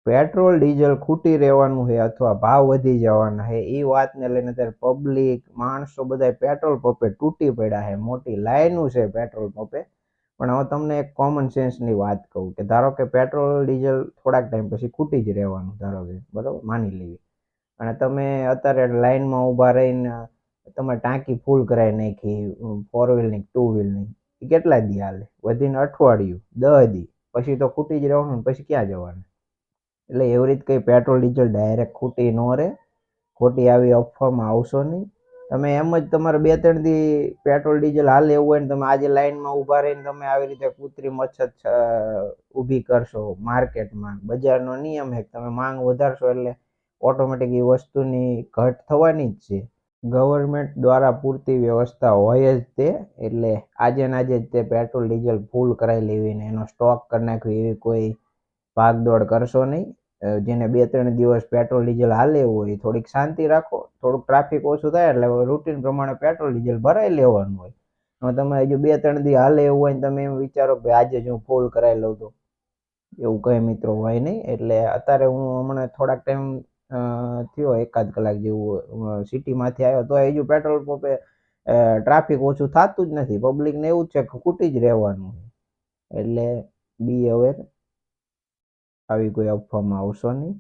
Petrol diesel ખૂટી રહેવાનું છે અથવા ભાવ વધી જવાના છે એ વાતને લઈને અત્યારે પબ્લિક માણસો બધા પેટ્રોલ પંપે તૂટી પડ્યા છે. મોટી લાઈનો છે પેટ્રોલ પંપે. પણ હવે તમને એક કોમન સેન્સની વાત કહું કે ધારો કે પેટ્રોલ ડીઝલ થોડાક ટાઈમ પછી ખૂટી જ રહેવાનું, ધારો કે બરોબર માની લઈએ, અને તમે અત્યારે લાઈનમાં ઊભા રહીને તમે ટાંકી ફૂલ કરાવી નાખી, 4 વ્હીલની 2 વ્હીલની, એ કેટલા દી હાલે? વધીને અઠવાડિયું 10 દી, પછી તો ખૂટી જ રહેવાનું ને, પછી ક્યાં જવાનું? એટલે એવી રીતે કંઈ પેટ્રોલ ડીઝલ ડાયરેક્ટ ખૂટી ન રહે. ખોટી આવી અફવામાં આવશો નહીં. તમે એમ જ તમારે 2-3 દી પેટ્રોલ ડીઝલ હાલે એવું હોય ને તમે આજે લાઈનમાં ઊભા રહીને તમે આવી રીતે કૃત્રિમ અછત ઊભી કરશો માર્કેટમાં, બજારનો નિયમ છે તમે માંગ વધારશો એટલે ઓટોમેટિક એ વસ્તુની ઘટ થવાની જ છે. ગવર્મેન્ટ દ્વારા પૂરતી વ્યવસ્થા હોય જ તે, એટલે આજે ને આજે જ તે પેટ્રોલ ડીઝલ ફૂલ કરાવી લેવી ને એનો સ્ટોક કરી નાખવી એવી કોઈ ભાગદોડ કરશો નહીં. જેને 2-3 દિવસ પેટ્રોલ ડીઝલ હાલે એવું હોય થોડીક શાંતિ રાખો. થોડુંક ટ્રાફિક ઓછું થાય એટલે રૂટીન પ્રમાણે પેટ્રોલ ડીઝલ ભરાઈ લેવાનું હોય. હવે તમે હજુ 2-3 દી હાલે એવું હોય ને તમે એમ વિચારો કે આજે જ હું ફૂલ કરાવી લઉં, તો એવું કંઈ મિત્રો હોય નહીં. એટલે અત્યારે હું હમણાં થોડાક ટાઈમ થયો, 1-8 કલાક જેવું સિટીમાંથી આવ્યો, તો હજુ પેટ્રોલ પંપે ટ્રાફિક ઓછું થતું જ નથી. પબ્લિકને એવું જ છે કે ખૂટી જ રહેવાનું. એટલે બી અવેર, આવી કોઈ અફવામાં આવશો નહીં.